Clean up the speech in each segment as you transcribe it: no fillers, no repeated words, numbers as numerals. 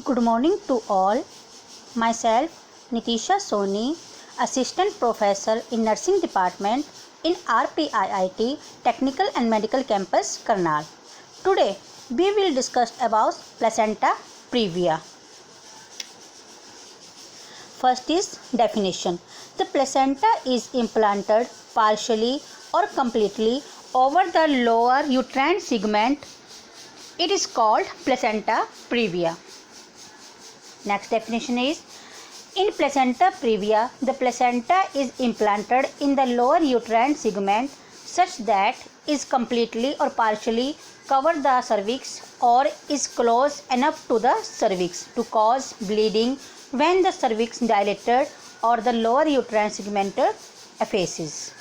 Good morning to all. Myself Nitisha Soni, Assistant Professor in Nursing Department in RPIIT Technical and Medical Campus, Karnal. Today we will discuss about placenta previa. First is definition. The placenta is implanted partially or completely over the lower uterine segment. It is called placenta previa. Next definition is, in placenta previa, the placenta is implanted in the lower uterine segment such that is completely or partially cover the cervix or is close enough to the cervix to cause bleeding when the cervix dilated or the lower uterine segment effaces.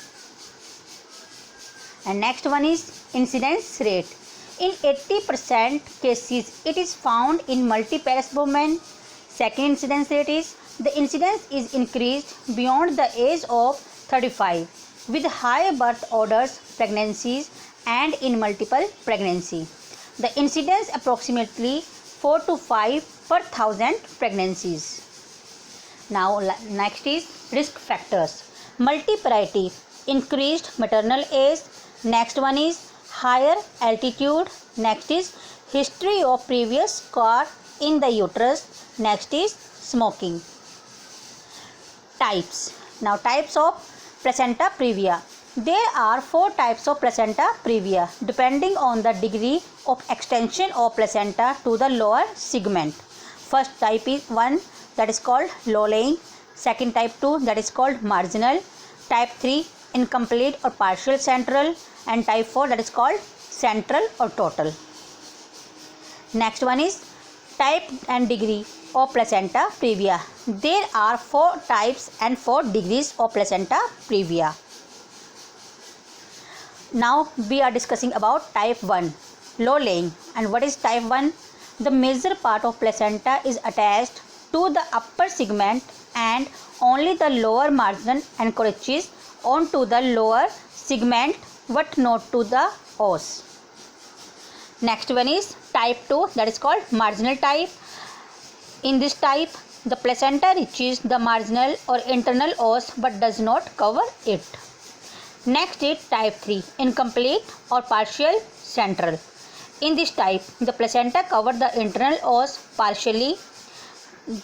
And next one is incidence rate. In 80% cases, it is found in multiparous women. Second incidence rate is, the incidence is increased beyond the age of 35 with high birth orders, pregnancies and in multiple pregnancy. The incidence approximately 4 to 5 per thousand pregnancies. Now next is risk factors. Multiplicity, increased maternal age. Next one is higher altitude. Next is history of previous scar in the uterus. Next is smoking. Types. Now types of placenta previa. There are 4 types of placenta previa depending on the degree of extension of placenta to the lower segment. First type is 1, that is called low laying. Second type 2, that is called marginal. Type 3, incomplete or partial central. And type 4, that is called central or total. Next one is type and degree of placenta previa. There are 4 types and 4 degrees of placenta previa. Now we are discussing about type 1, low laying. And what is type 1? The major part of placenta is attached to the upper segment and only the lower margin encourages onto the lower segment but not to the os. Next one is type 2, that is called marginal type. In this type, the placenta reaches the marginal or internal os but does not cover it. Next is type 3, incomplete or partial central. In this type, the placenta covers the internal os partially,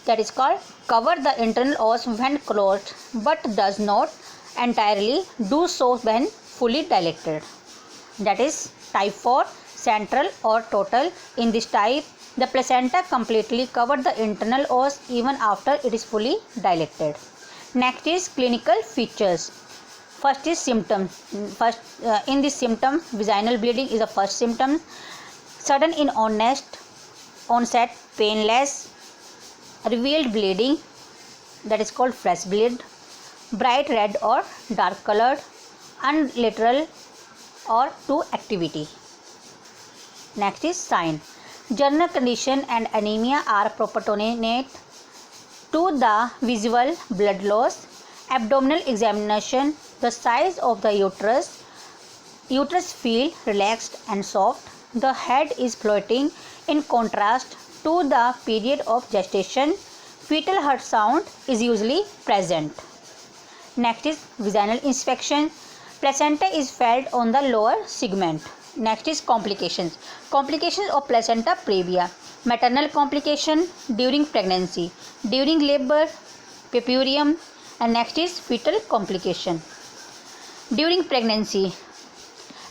that is called cover the internal os when closed but does not entirely do so when fully dilated. That is type 4, central or total. In this type, the placenta completely covers the internal os even after it is fully dilated. Next is clinical features. First is symptoms. In this symptom, vaginal bleeding is the first symptom. Sudden in onset, painless, revealed bleeding, that is called fresh bleed, bright red or dark colored, unilateral or to activity. Next is sign. General condition and anemia are proportionate to the visual blood loss. Abdominal examination, the size of the uterus feel relaxed and soft. The head is floating in contrast to the period of gestation. Fetal heart sound is usually present. Next is vaginal inspection. Placenta is felt on the lower segment. Next is complications. Complications of placenta previa. Maternal complication during pregnancy, during labor, puerperium, and next is fetal complication. During pregnancy,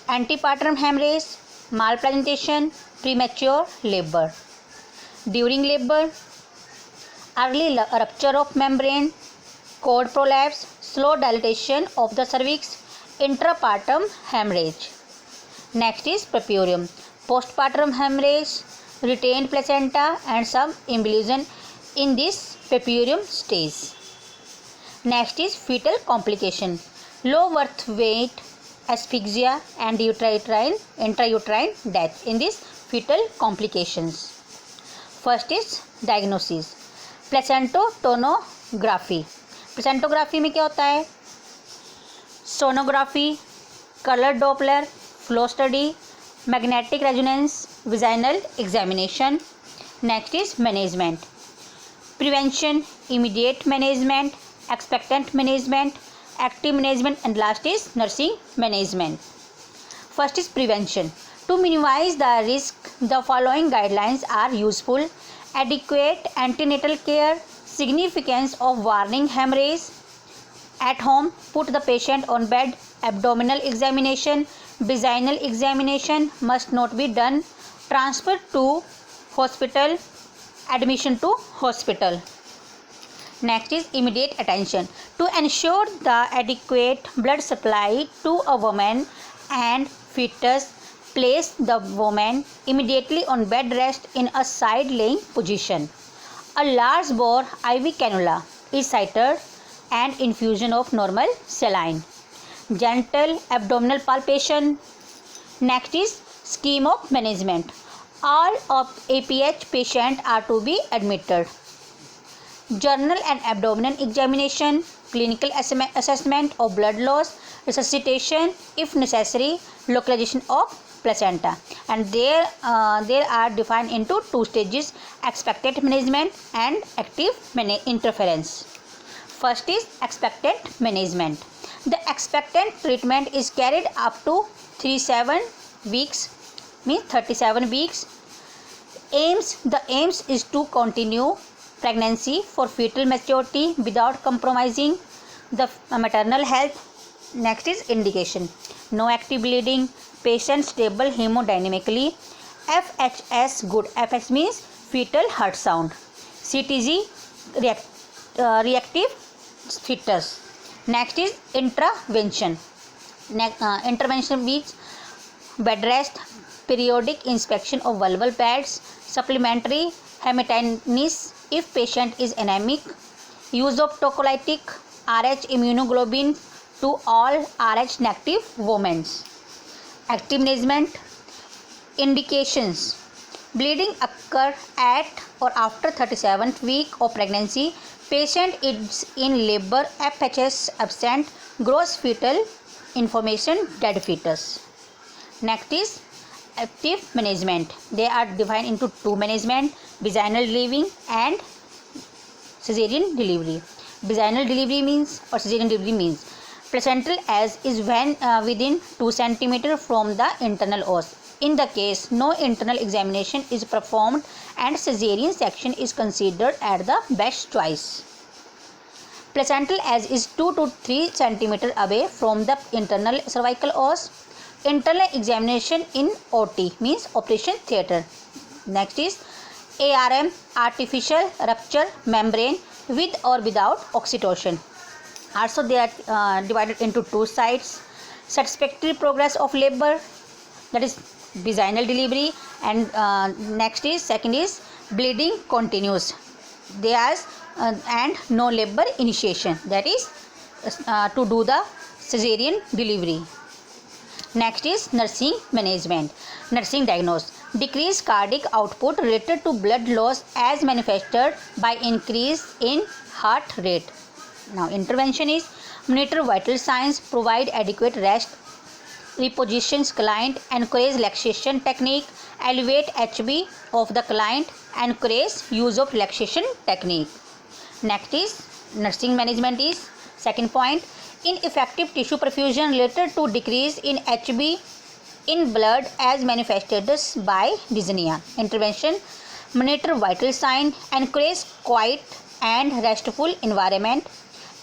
antepartum hemorrhage, malpresentation, premature labor. During labor, early rupture of membrane, cord prolapse, slow dilatation of the cervix, intrapartum hemorrhage. Next is puerperium, postpartum hemorrhage, retained placenta and some embolism in this puerperium stage. Next is fetal complication, low birth weight, asphyxia and intrauterine death in this fetal complications. First is diagnosis. प्लेसेंटोटोनोग्राफी. प्लेसेंटोग्राफी में क्या होता है? Sonography, colour Doppler, flow study, magnetic resonance, vaginal examination. Next is management. Prevention, immediate management, expectant management, active management, and last is nursing management. First is prevention. To minimize the risk, the following guidelines are useful. Adequate antenatal care, significance of warning hemorrhage. At home, put the patient on bed. Abdominal examination, vaginal examination must not be done. Transfer to hospital, admission to hospital. Next is immediate attention. To ensure the adequate blood supply to a woman and fetus, place the woman immediately on bed rest in a side laying position. A large bore IV cannula is sited and infusion of normal saline. Gentle abdominal palpation. Next is scheme of management. All of APH patients are to be admitted. Journal and abdominal examination, clinical assessment of blood loss, resuscitation if necessary, localization of placenta. And there are defined into two stages: expectant management and active interference. First is expectant management. The expectant treatment is carried up to 37 weeks, means 37 weeks. The aims is to continue pregnancy for fetal maturity without compromising the maternal health. Next is indication. No active bleeding, patient stable hemodynamically, FHS good. FHS means fetal heart sound. CTG reactive fetus. Next is intervention. Intervention means bed rest, periodic inspection of vulval pads, supplementary hematinase if patient is anemic, use of tocolytic Rh immunoglobulin to all Rh negative women. Active management. Indications. Bleeding occur at or after 37th week of pregnancy. Patient is in labor, FHS absent, gross fetal information, dead fetus. Next is active management. They are divided into two management: vaginal delivery and cesarean delivery. Vaginal delivery means, or cesarean delivery means, placental as is when within 2 cm from the internal os. In the case no internal examination is performed and cesarean section is considered as the best choice. Placental as is 2 to 3 cm away from the internal cervical os. Internal examination in OT means operation theatre. Next is ARM, artificial rupture membrane with or without oxytocin. Also they are divided into two sides: satisfactory progress of labor, that is vaginal delivery, and second is bleeding continues. They are and no labor initiation, that is to do the cesarean delivery. Next is nursing management. Nursing diagnose. Decreased cardiac output related to blood loss as manifested by increase in heart rate. Now intervention is monitor vital signs, provide adequate rest, repositions client, encourage relaxation technique, elevate HB of the client, encourage use of relaxation technique. Next is nursing management is second point: ineffective tissue perfusion related to decrease in HB in blood as manifested by dyspnea. Intervention: monitor vital sign, encourage quiet and restful environment,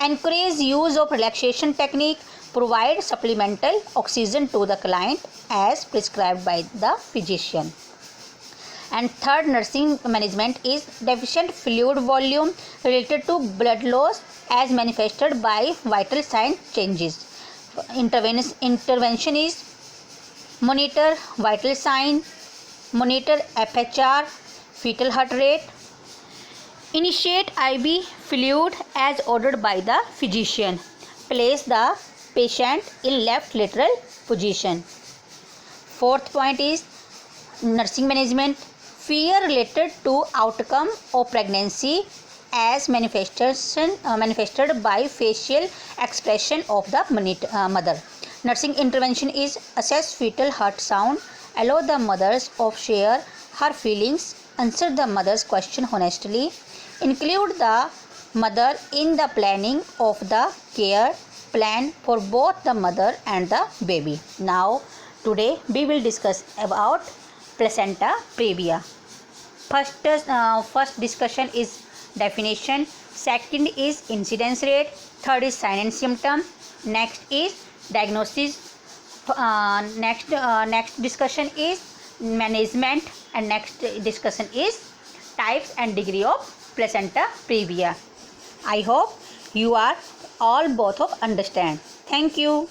encourage use of relaxation technique, provide supplemental oxygen to the client as prescribed by the physician. And third nursing management is deficient fluid volume related to blood loss as manifested by vital sign changes. Intervention is monitor vital sign, monitor FHR, fetal heart rate, initiate IV fluid as ordered by the physician, place the patient in left lateral position. Fourth point is nursing management: fear related to outcome of pregnancy as manifested by facial expression of the mother. Nursing intervention is assess fetal heart sound, Allow the mothers of share her feelings. Answer the mother's question honestly. Include the mother in the planning of the care plan for both the mother and the baby. Now, today we will discuss about placenta previa. First discussion is definition. Second is incidence rate. Third is sign and symptom. Next is diagnosis. Next discussion is management, and next discussion is types and degree of placenta previa. I hope you are all both of understand. Thank you.